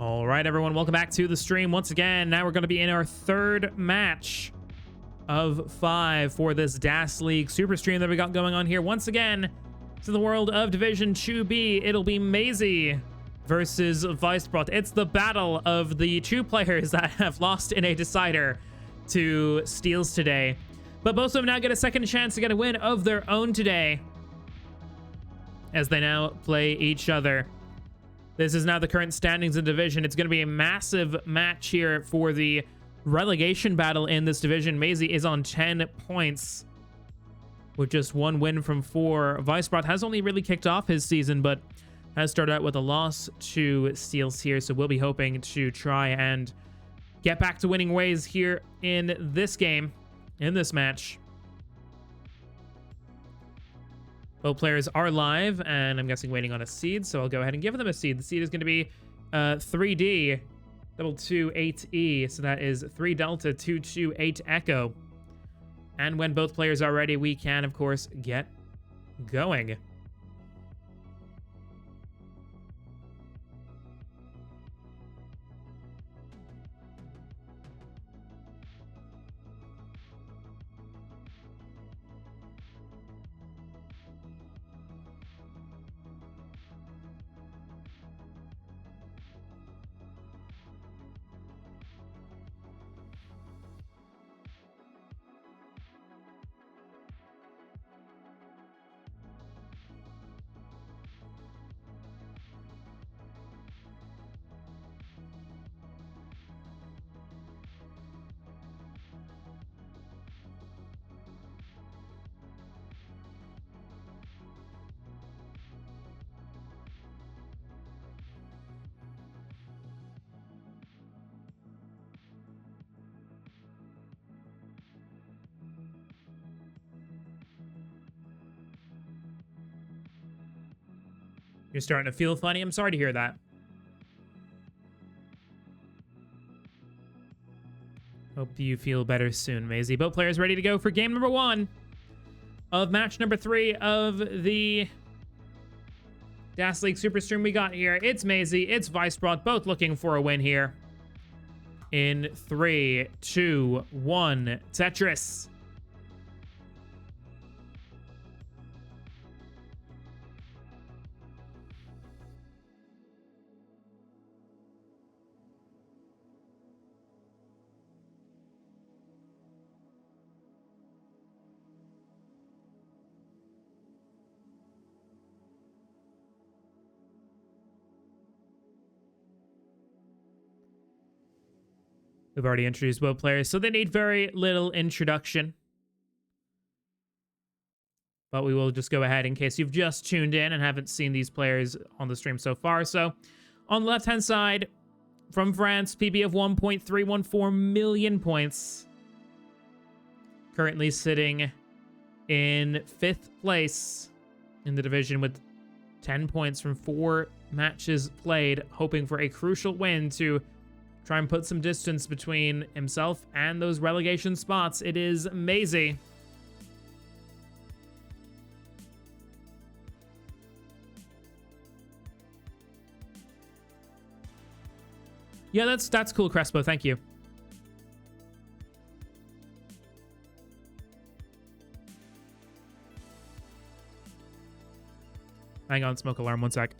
All right, everyone, welcome back to the stream once again. Now we're going to be in our third match of 5 for this DAS League super stream that we got going on here. Once again, to the world of Division 2B, it'll be Masy versus Weisbrot. It's the battle of the two players that have lost in a decider to Steels today. But both of them now get a second chance to get a win of their own today as they now play each other. This is now the current standings in division. It's going to be a massive match here for the relegation battle in this division. Masy is on 10 points with just 1 win from 4. Weisbrot has only really kicked off his season, but has started out with a loss to Steels here. So we'll be hoping to try and get back to winning ways here in this game, in this match. Both players are live, and I'm guessing waiting on a seed, so I'll go ahead and give them a seed. The seed is going to be 3D, 228E, so that is 3 Delta, 228 Echo. And when both players are ready, we can, of course, get going. You're starting to feel funny? I'm sorry to hear that. Hope you feel better soon, Masy. Both players ready to go for game number 1 of match number 3 of the DAS League Super Stream we got here. It's Masy, it's Weisbrot, both looking for a win here. In 3, 2, 1, Tetris. We've already introduced both players, so they need very little introduction. But we will just go ahead in case you've just tuned in and haven't seen these players on the stream so far. So, on the left-hand side, from France, PB of 1.314 million points. Currently sitting in 5th place in the division with 10 points from 4 matches played, hoping for a crucial win to try and put some distance between himself and those relegation spots. It is Masy. Yeah, that's cool, Crespo. Thank you. Hang on, smoke alarm, 1 sec.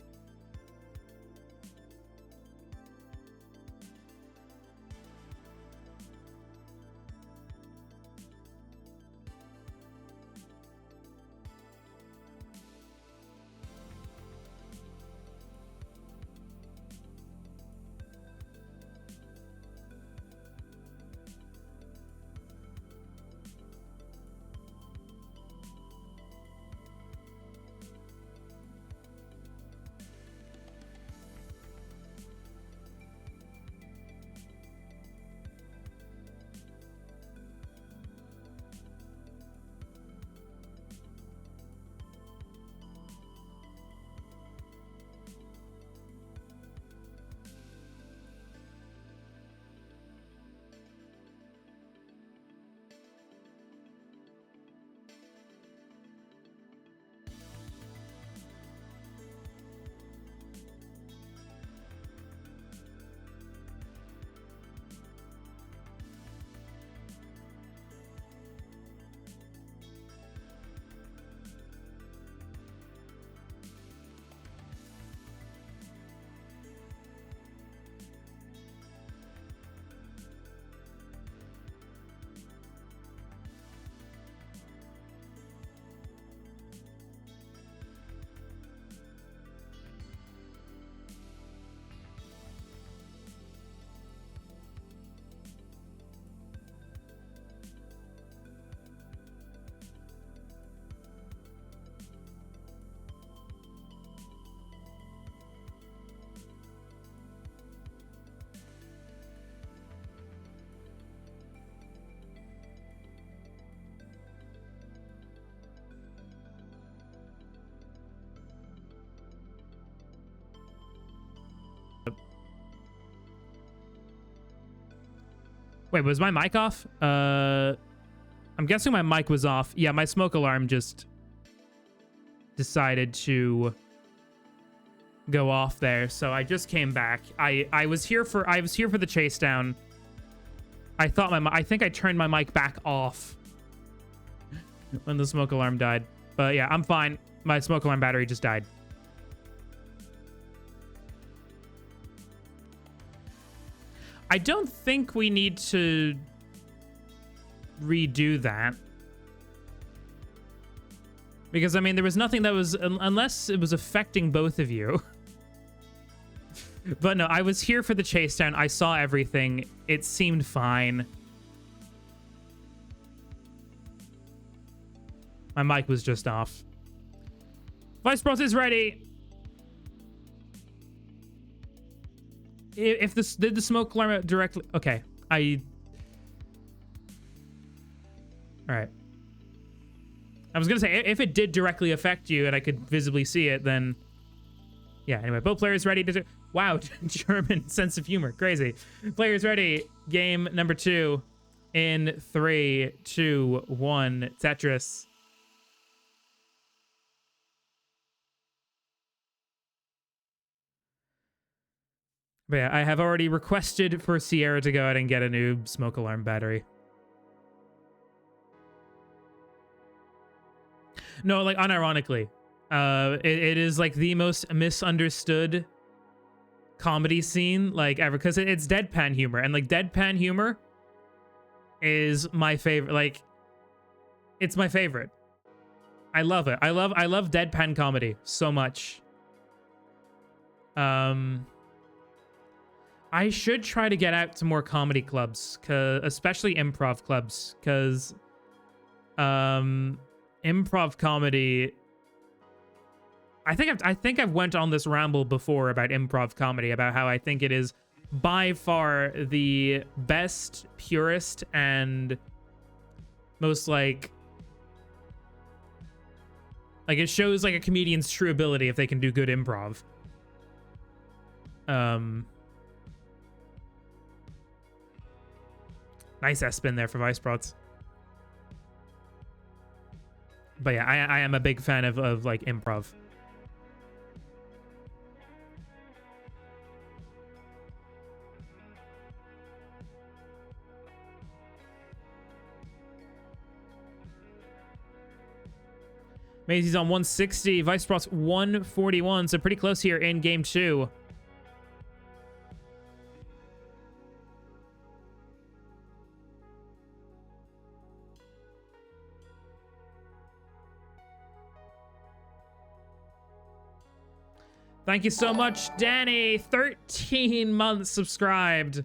Wait, was my mic off? I'm guessing my mic was off. Yeah, my smoke alarm just decided to go off there. So I just came back. I was here for the chase down. I think I turned my mic back off when the smoke alarm died. But yeah, I'm fine. My smoke alarm battery just died. I don't think we need to redo that. Because, I mean, there was nothing that was... Unless it was affecting both of you. But no, I was here for the chase down. I saw everything. It seemed fine. My mic was just off. Weisbrot is ready. If this did the smoke alarm directly... Okay, all right. I was gonna say, if it did directly affect you and I could visibly see it, then... Yeah, anyway, both players ready to do... Wow, German sense of humor, crazy. Players ready, game number 2 in 3, 2, 1, Tetris. But yeah, I have already requested for Sierra to go out and get a new smoke alarm battery. No, like, unironically. It is, like, the most misunderstood comedy scene, like, ever. Because it's deadpan humor. And, like, deadpan humor is my favorite. Like, it's my favorite. I love it. I love deadpan comedy so much. I should try to get out to more comedy clubs, especially improv clubs, because improv comedy... I think I've went on this ramble before about improv comedy, about how I think it is by far the best, purest, and most like it shows like a comedian's true ability if they can do good improv. Nice S-spin there for Weisbrot. But yeah, I am a big fan of like improv. Masy's on 160, Weisbrot's 141, so pretty close here in game 2. Thank you so much, Danny. 13 months subscribed.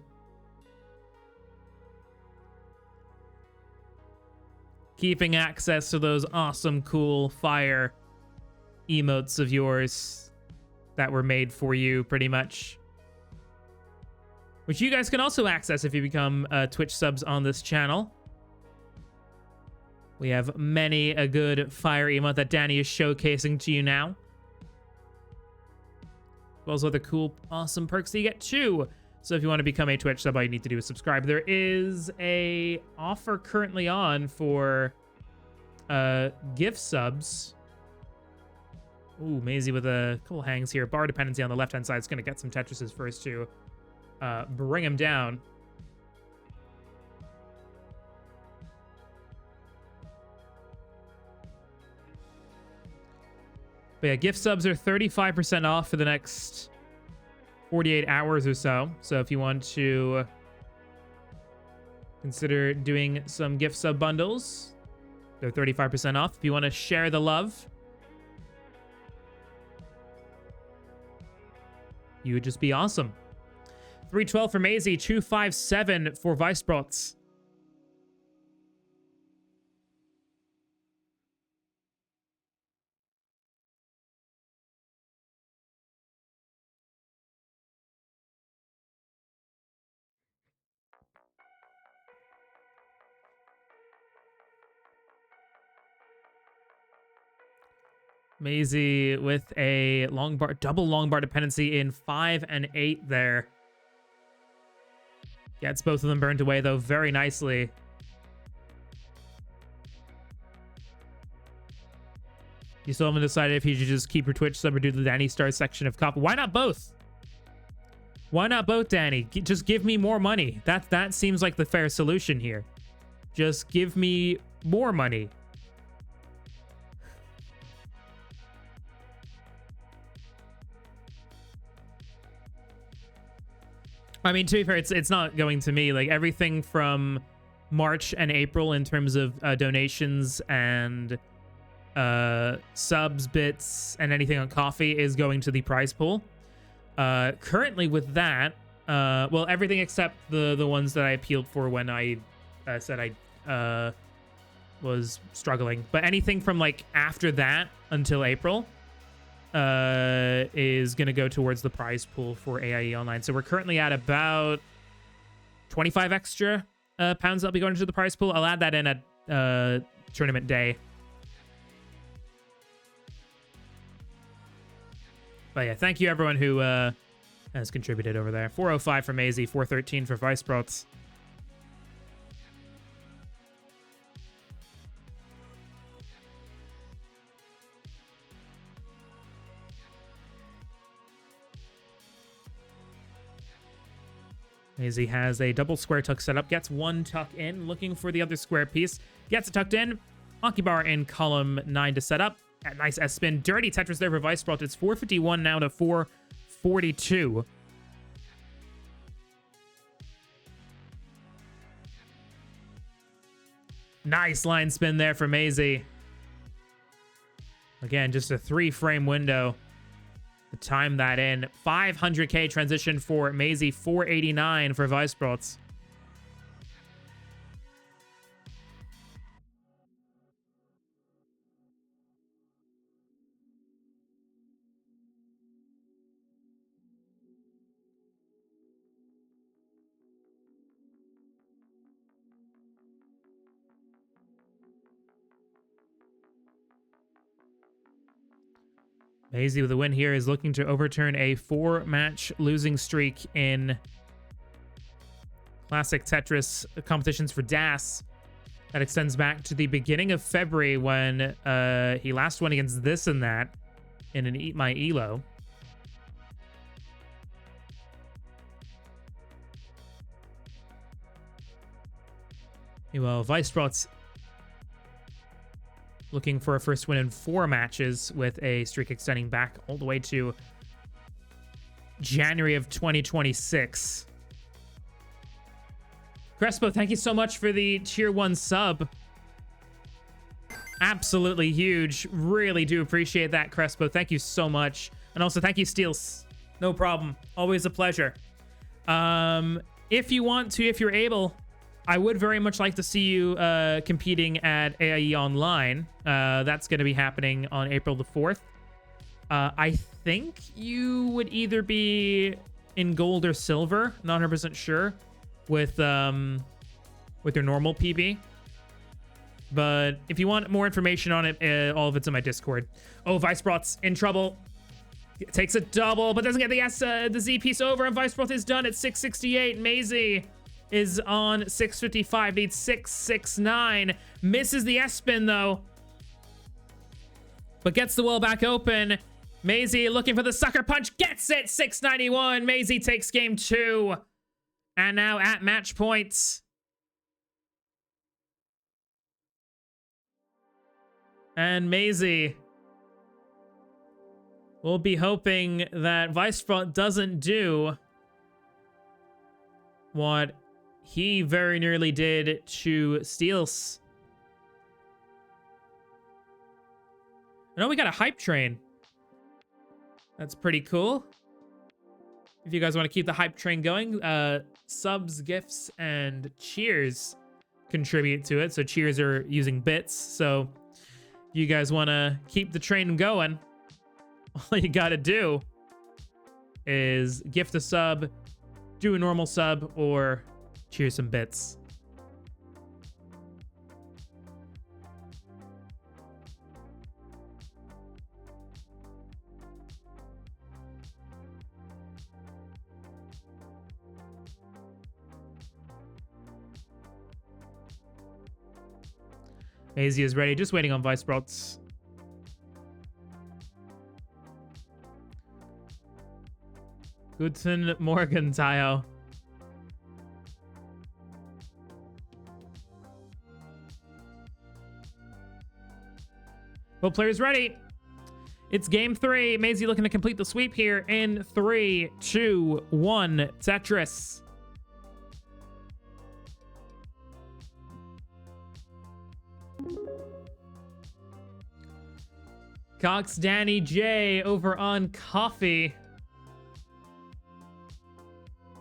Keeping access to those awesome, cool fire emotes of yours that were made for you, pretty much. Which you guys can also access if you become Twitch subs on this channel. We have many a good fire emote that Danny is showcasing to you now. As well as other cool, awesome perks that you get too. So if you want to become a Twitch sub, all you need to do is subscribe. There is a offer currently on for gift subs. Ooh, Masy with a couple hangs here. Bar dependency on the left-hand side is going to get some Tetrises first to bring him down. But yeah, gift subs are 35% off for the next 48 hours or so. So if you want to consider doing some gift sub bundles, they're 35% off. If you want to share the love, you would just be awesome. 312 for Masy, 257 for Weisbrot. Masy with a long bar, double long bar dependency in 5 and 8 there. Gets both of them burned away, though, very nicely. You still haven't decided if you should just keep your Twitch sub or do the Danny Star section of cop. Why not both? Why not both, Danny? Just give me more money. That seems like the fair solution here. Just give me more money. I mean, to be fair, it's not going to me. Like, everything from March and April in terms of donations and subs, bits, and anything on coffee is going to the prize pool. Currently with that, well, everything except the ones that I appealed for when I said I was struggling. But anything from, like, after that until April is going to go towards the prize pool for AIE Online. So we're currently at about 25 extra pounds that'll be going into the prize pool. I'll add that in at tournament day. But yeah, thank you everyone who has contributed over there. 405 for Masy, 413 for Weisbrot. Masy has a double square tuck set up, gets one tuck in, looking for the other square piece, gets it tucked in. Akibar in column 9 to set up. A nice S-spin. Dirty Tetris there for Weisbrot. It's 451 now to 442. Nice line spin there for Masy. Again, just a 3-frame window to time that in. 500k transition for Masy, 489 for Weisbrot. Masy with a win here is looking to overturn a 4-match losing streak in Classic Tetris competitions for DAS. That extends back to the beginning of February when he last won against This and That in an Eat My Elo. Well, Weisbrot's looking for a first win in 4 matches with a streak extending back all the way to January of 2026. Crespo, thank you so much for the tier 1 sub. Absolutely huge. Really do appreciate that, Crespo. Thank you so much. And also thank you, Steels. No problem. Always a pleasure. If you want to, if you're able, I would very much like to see you competing at AIE Online. That's going to be happening on April the 4th. I think you would either be in gold or silver, not 100% sure, with your normal PB. But if you want more information on it, all of it's in my Discord. Oh, Weisbrot's in trouble. It takes a double, but doesn't get the Z piece over, and Weisbrot is done at 668. Masy is on 655, needs 669. Misses the S-spin, though. But gets the well back open. Masy looking for the sucker punch. Gets it! 691. Masy takes game 2. And now at match points. And Masy will be hoping that Weisbrot doesn't do what he very nearly did to Steels. I know we got a hype train. That's pretty cool. If you guys want to keep the hype train going, subs, gifts, and cheers contribute to it. So cheers are using bits. So if you guys want to keep the train going, all you got to do is gift a sub, do a normal sub, or cheers some bits. Masy is ready, just waiting on Weisbrot. Guten Morgen, Tayo. Both players ready. It's game 3. Masy looking to complete the sweep here in 3, 2, 1. Tetris. Cox Danny J over on Coffee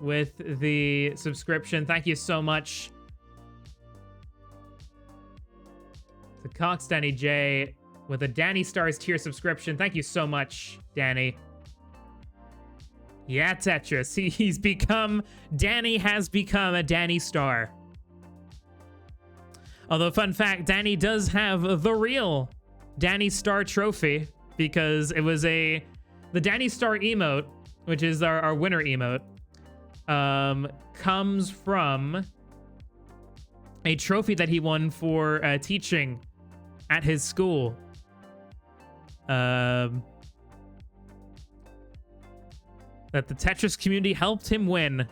with the subscription. Thank you so much to Cox Danny J with a Danny Stars tier subscription. Thank you so much, Danny. Yeah, Tetris. Danny has become a Danny Star. Although, fun fact, Danny does have the real Danny Star trophy because it was the Danny Star emote, which is our winner emote, comes from a trophy that he won for teaching at his school. That the Tetris community helped him win.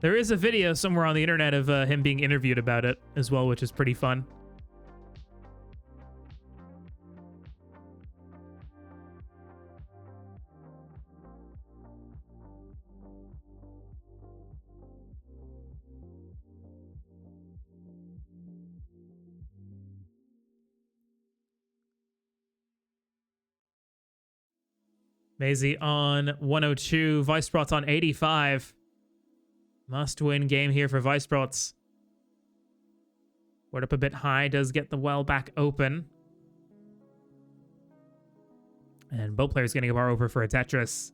There is a video somewhere on the internet of him being interviewed about it as well, which is pretty fun. Masy on 102, Weisbrot on 85. Must-win game here for Weisbrot. Board up a bit high, does get the well back open. And both players getting a bar over for a Tetris.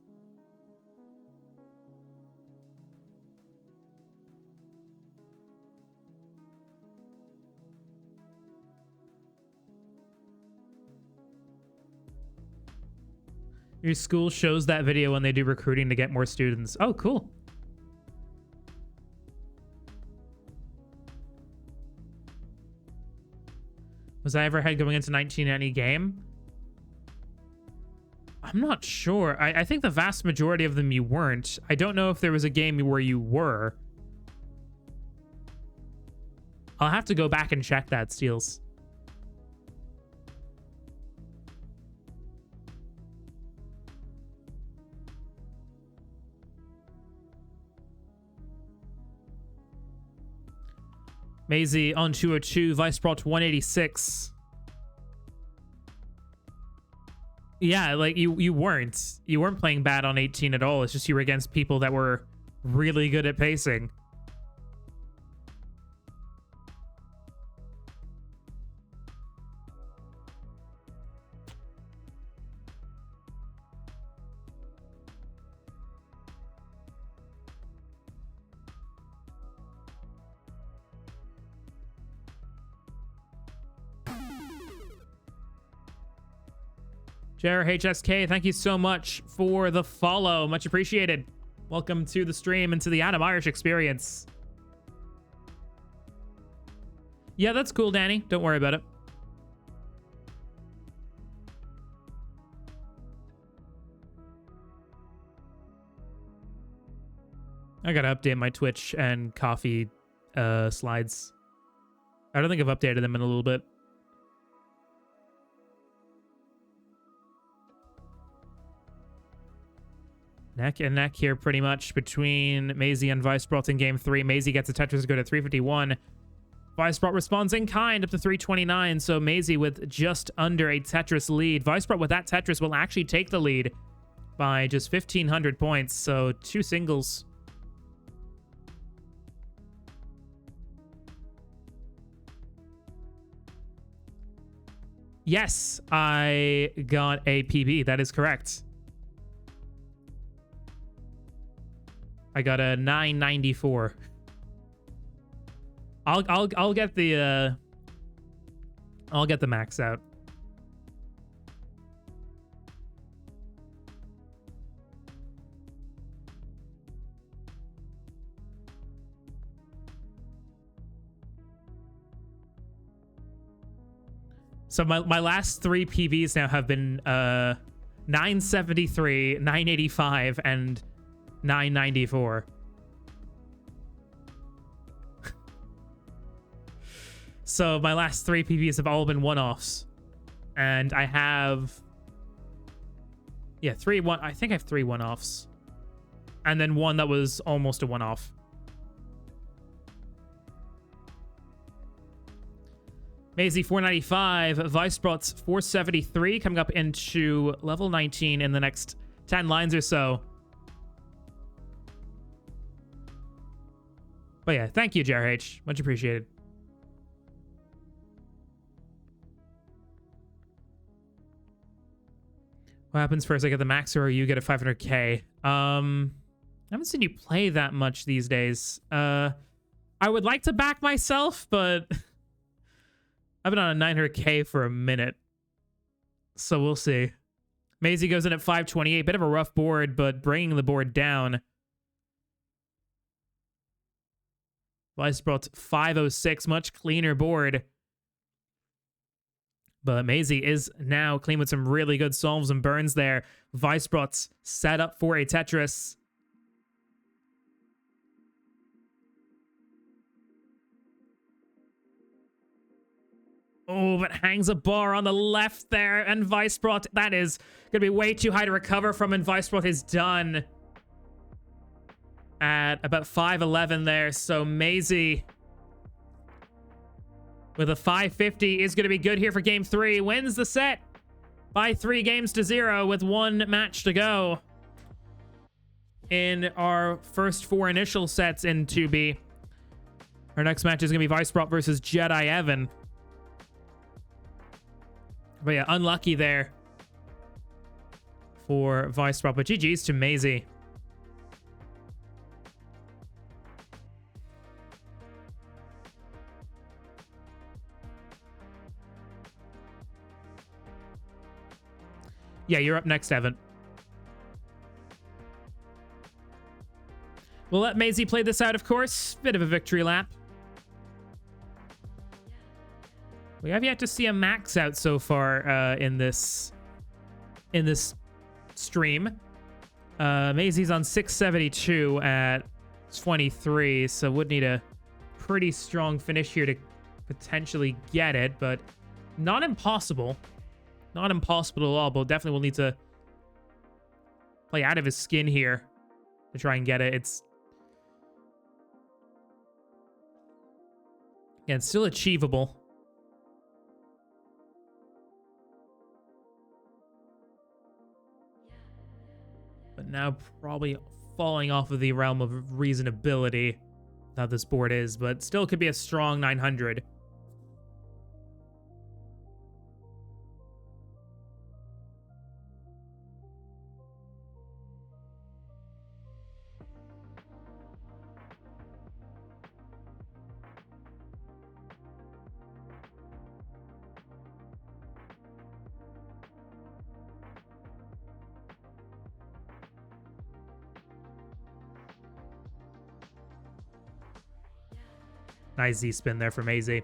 Your school shows that video when they do recruiting to get more students. Oh, cool. Was I ever ahead going into 19 any game? I'm not sure. I think the vast majority of them you weren't. I don't know if there was a game where you were. I'll have to go back and check that, Steels. Masy on 202, Weisbrot 186. Yeah, like you weren't playing bad on 18 at all. It's just you were against people that were really good at pacing. HSK, thank you so much for the follow. Much appreciated. Welcome to the stream and to the Adam Irish experience. Yeah, that's cool, Danny. Don't worry about it. I gotta update my Twitch and Coffee slides. I don't think I've updated them in a little bit. Neck and neck here pretty much between Masy and Weisbrot in game 3. Masy gets a Tetris to go to 351. Weisbrot responds in kind up to 329, so Masy with just under a Tetris lead. Weisbrot with that Tetris will actually take the lead by just 1,500 points, so 2 singles. Yes, I got a PB. That is correct. I got a 994. I'll get the max out. So my last 3 PBs now have been 973, 985, and 994. So my last 3 PBs have all been one-offs. And I have... Yeah, I think I have 3 one-offs. And then one that was almost a one-off. Masy 495, Weisbrot 473, coming up into level 19 in the next 10 lines or so. But yeah, thank you, JRH. Much appreciated. What happens first? I get the max or you get a 500k? I haven't seen you play that much these days. I would like to back myself, but I've been on a 900k for a minute. So we'll see. Masy goes in at 528. Bit of a rough board, but bringing the board down. Weisbrot 506. Much cleaner board. But Masy is now clean with some really good solves and burns there. Weisbrot's set up for a Tetris. Oh, but hangs a bar on the left there. And Weisbrot, that is going to be way too high to recover from. And Weisbrot is done at about 511 there. So Masy with a 550 is going to be good here for game 3. Wins the set by 3 games to 0 with 1 match to go in our first 4 initial sets in 2B. Our next match is going to be Weisbrot versus Jedi Evan. But yeah, unlucky there for Weisbrot. But GG's to Masy. Yeah, you're up next, Evan. We'll let Masy play this out, of course. Bit of a victory lap. We have yet to see a max out so far in this stream. Masy's on 672 at 23, so would need a pretty strong finish here to potentially get it, but not impossible. Not impossible at all, but definitely will need to play out of his skin here to try and get it. It's still achievable. But now probably falling off of the realm of reasonability that this board is, but still could be a strong 900. Nice Z-spin there for Masy.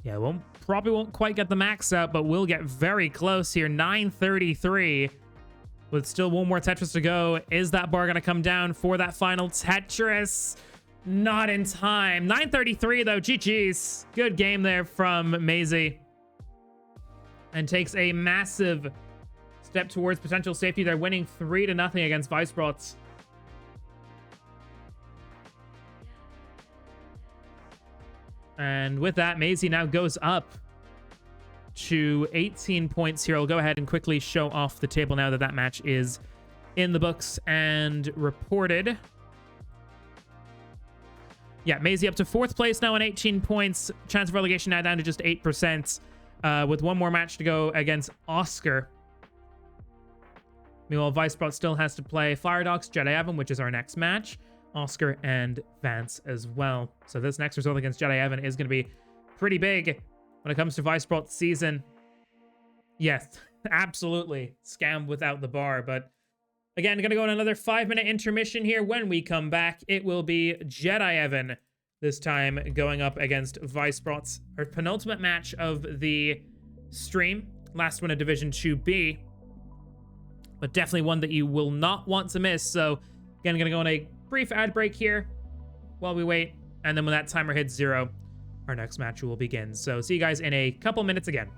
Yeah, probably won't quite get the max out, but we'll get very close here. 933 with still 1 more Tetris to go. Is that bar going to come down for that final Tetris? Not in time. 933 though. GG's. Good game there from Masy. And takes a massive step towards potential safety. They're winning 3-0 against Weisbrot. And with that, Masy now goes up to 18 points here. I'll go ahead and quickly show off the table now that that match is in the books and reported. Yeah, Masy up to 4th place now on 18 points. Chance of relegation now down to just 8%. With 1 more match to go against Oscar. Meanwhile, Weisbrot still has to play Firedox, Jedi Evan, which is our next match, Oscar, and Vance as well. So this next result against Jedi Evan is going to be pretty big when it comes to Weisbrot's season. Yes, absolutely. Scam without the bar. But again, going to go on another 5-minute intermission here. When we come back, it will be Jedi Evan, this time going up against Weisbrot's penultimate match of the stream. Last one of Division 2B. But definitely one that you will not want to miss. So again, going to go on a brief ad break here while we wait. And then when that timer hits 0, our next match will begin. So see you guys in a couple minutes again.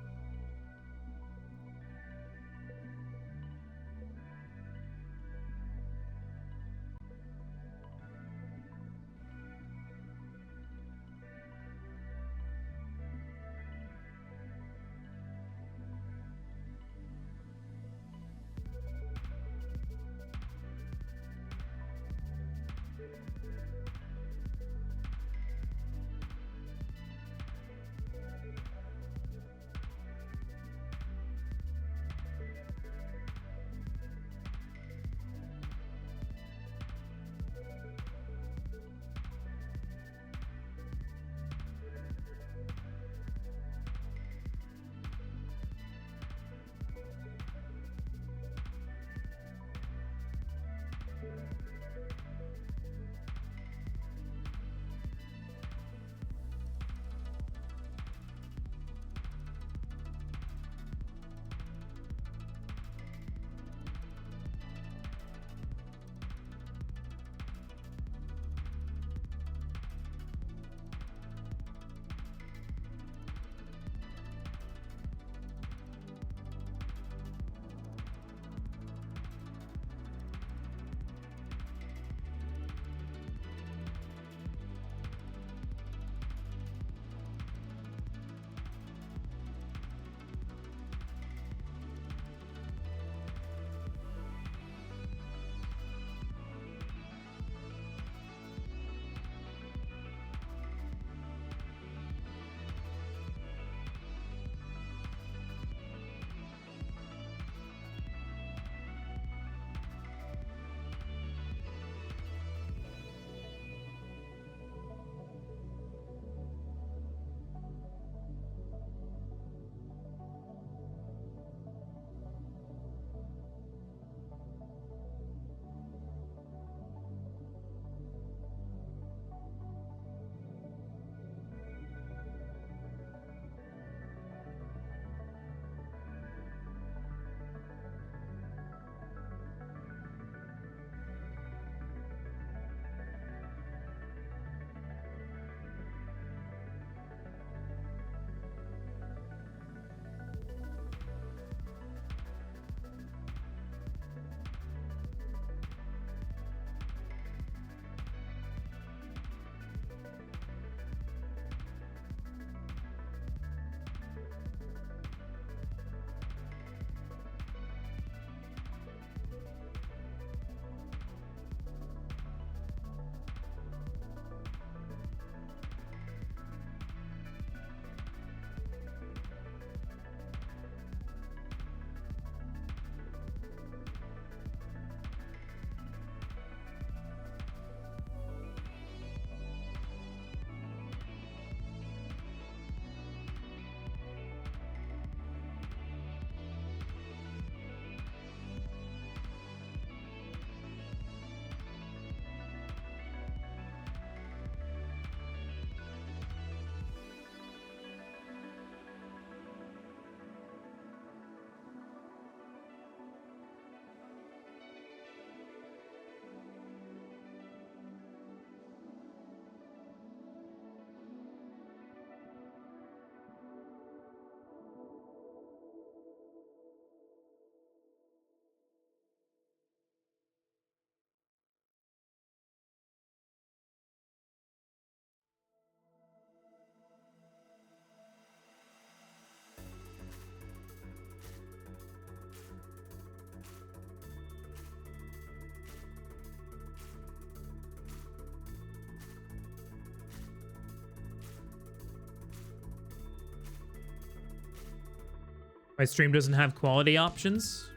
My stream doesn't have quality options.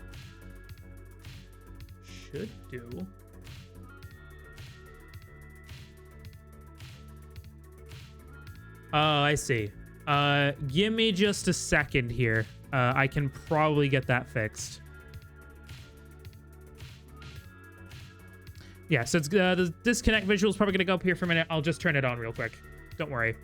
should do. Oh, I see. Give me just a second here. I can probably get that fixed. Yeah, so it's, the disconnect visual is probably going to go up here for a minute. I'll just turn it on real quick. Don't worry.